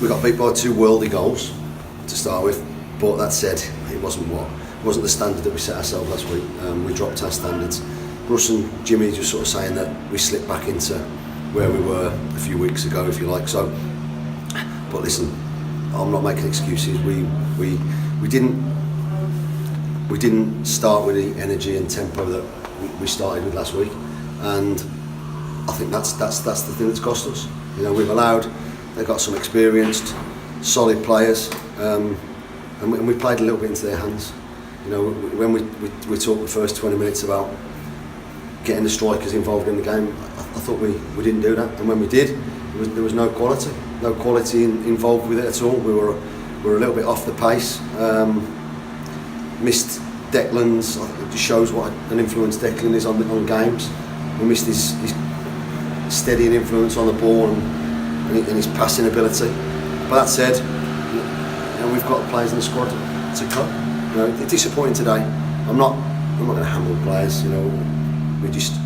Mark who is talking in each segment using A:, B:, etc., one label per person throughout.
A: we got beat by 2 worldy goals to start with, but that said, it wasn't the standard that we set ourselves last week. We dropped our standards. Russ and Jimmy just sort of saying that we slipped back into where we were a few weeks ago, if you like. So, but listen, I'm not making excuses. We didn't start with the energy and tempo that we started with last week, and I think that's the thing that's cost us. You know, they've got some experienced, solid players, and we played a little bit into their hands. You know, when we talked the first 20 minutes about getting the strikers involved in the game, I thought we didn't do that, and when we did, there was no quality involved with it at all. We were a little bit off the pace. Missed Declan's. It just shows what an influence Declan is on games. We missed his steadying influence on the ball and his passing ability. But that said, you know, we've got players in the squad to cope. You know, it's disappointing today. I'm not going to hammer the players. You know, we just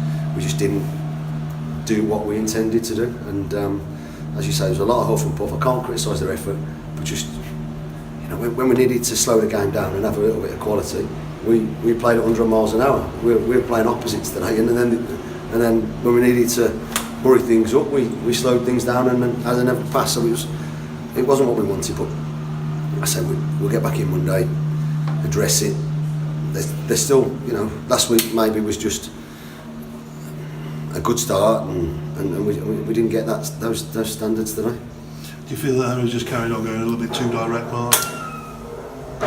A: didn't do what we intended to do. And as you say, there's a lot of huff and puff. I can't criticise their effort, but just, you know, when we needed to slow the game down and have a little bit of quality, we played at 100 miles an hour. We were playing opposites today, and then when we needed to hurry things up, we slowed things down and then as I never passed. So it wasn't what we wanted, but I said we'll get back in Monday, address it. There's still, you know, last week maybe was just a good start, and we didn't get those standards today.
B: Do you feel that Harriers just carried on going a little bit too direct, Mark?
A: I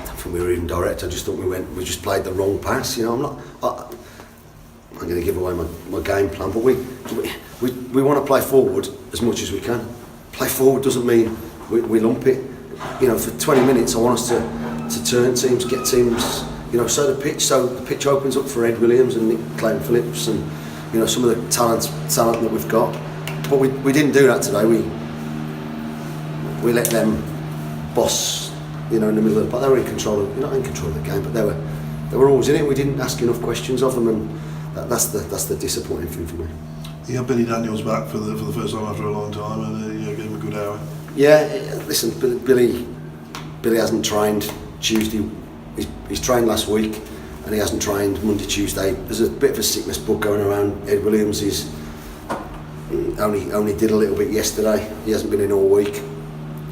A: don't think we were even direct. I just thought we just played the wrong pass. You know, I'm going to give away my game plan, but we want to play forward as much as we can. Play forward doesn't mean we lump it. You know, for 20 minutes I want us to turn teams, get teams, you know, so the pitch opens up for Ed Williams and Nick Clayton-Phillips and, you know, some of the talent that we've got. But we didn't do that today. We let them boss, you know, in the middle of the park. They were in control of, not in control of the game, but they were always in it. We didn't ask enough questions of them, and that's the disappointing thing for me.
B: You had Billy Daniels back for the first time after a long time, and you gave him a good hour.
A: Yeah, listen, Billy hasn't trained Tuesday. He's trained last week, and he hasn't trained Monday, Tuesday. There's a bit of a sickness bug going around. Ed Williams is only did a little bit yesterday. He hasn't been in all week.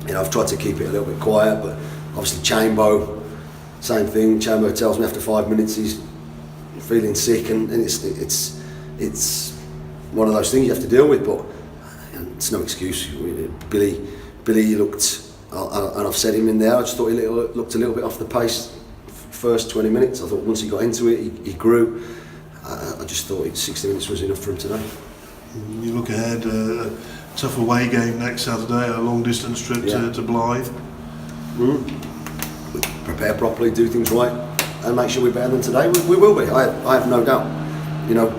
A: You know, I've tried to keep it a little bit quiet, but obviously Chambo, same thing. Chambo tells me after 5 minutes he's feeling sick, and it's one of those things you have to deal with. But it's no excuse. Billy looked, and I've said him in there, I just thought he looked a little bit off the pace first 20 minutes. I thought once he got into it, he grew. I just thought 60 minutes was enough for him today.
B: You look ahead, a tough away game next Saturday, a long distance trip to Blythe.
A: Prepare properly, do things right, and make sure we're better than today. We will be. I have no doubt. You know,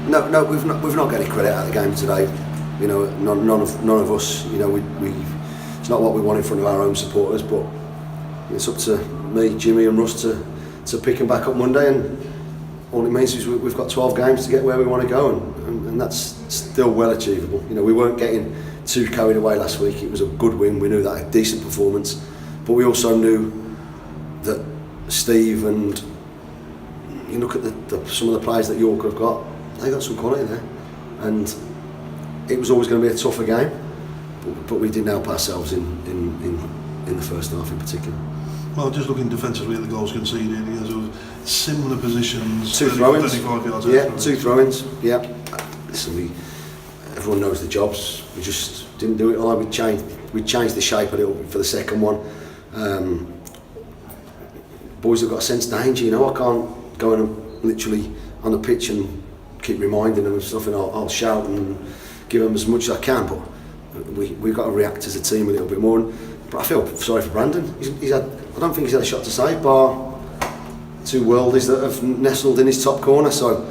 A: no, we've not got any credit out of the game today. You know, none of us. You know, it's not what we want in front of our own supporters, but it's up to me, Jimmy, and Russ to pick them back up Monday, and all it means is we've got 12 games to get where we want to go, and that's still well achievable. You know, we weren't getting too carried away last week. It was a good win. We knew that, a decent performance, but we also knew that Steve and you look at some of the players that York have got, they got some quality there, and it was always going to be a tougher game, but we didn't help ourselves in the first half in particular.
B: Well, just looking defensively at the goals conceded, you know, sort of similar positions.
A: 2 throw-ins.
B: 35 yards.
A: Yeah, 2 throw-ins. Yeah. Listen, everyone knows the jobs. We just didn't do it all. We changed the shape a little bit for the second one. Boys have got a sense of danger. You know, I can't go and literally on the pitch and keep reminding them of stuff, and I'll shout and give them as much as I can. But we've got to react as a team a little bit more. But I feel sorry for Brandon. I don't think he's had a shot to save, bar 2 worldies that have nestled in his top corner. So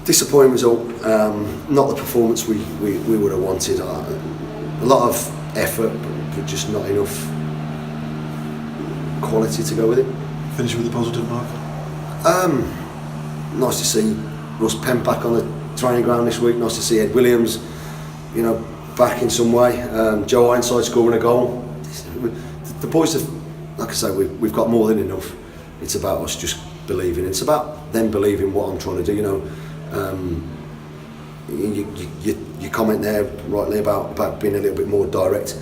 A: disappointing result. Not the performance we would have wanted. A lot of effort, but just not enough quality to go with it.
B: Finish with a positive, Mark.
A: Nice to see Russ Pemp back on the training ground this week. Nice to see Ed Williams you know, back in some way. Joe Ironside scoring a goal. The boys have, like I say, we've got more than enough. It's about us just believing. It's about them believing what I'm trying to do. You know, you comment there rightly about being a little bit more direct.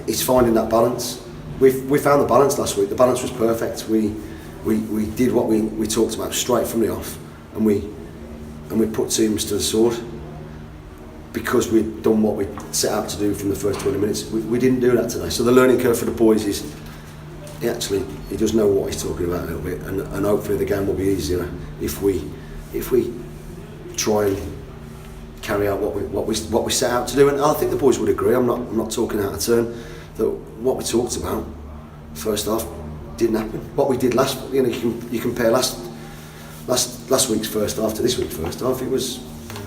A: It's finding that balance. We found the balance last week. The balance was perfect. We did what we talked about straight from the off, and we put teams to the sword because we'd done what we set out to do from the first 20 minutes. We didn't do that today. So the learning curve for the boys is he does know what he's talking about a little bit, and hopefully the game will be easier if we try and carry out what we set out to do. And I think the boys would agree. I'm not talking out of turn. That what we talked about first half didn't happen. What we did last, you know, you compare last week's first half to this week's first half. It was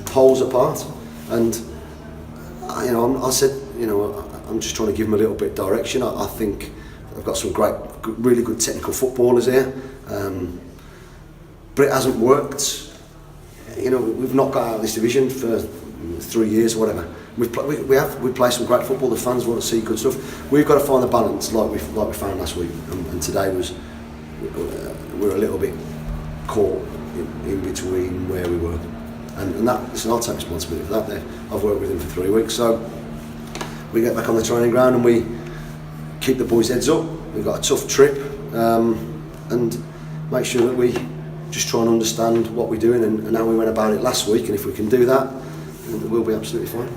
A: poles apart, and you know, I said, you know, I'm just trying to give them a little bit of direction. I think I've got some really good technical footballers here, but it hasn't worked. You know, we've not got out of this division for 3 years or whatever. We play some great football. The fans want to see good stuff. We've got to find the balance, like we found last week. And today we're a little bit caught in between where we were. And that, listen, I'll take responsibility for that. I've worked with him for 3 weeks, so we get back on the training ground and we keep the boys' heads up. We've got a tough trip, and make sure that we just try and understand what we're doing and how we went about it last week. And if we can do that, we'll be absolutely fine.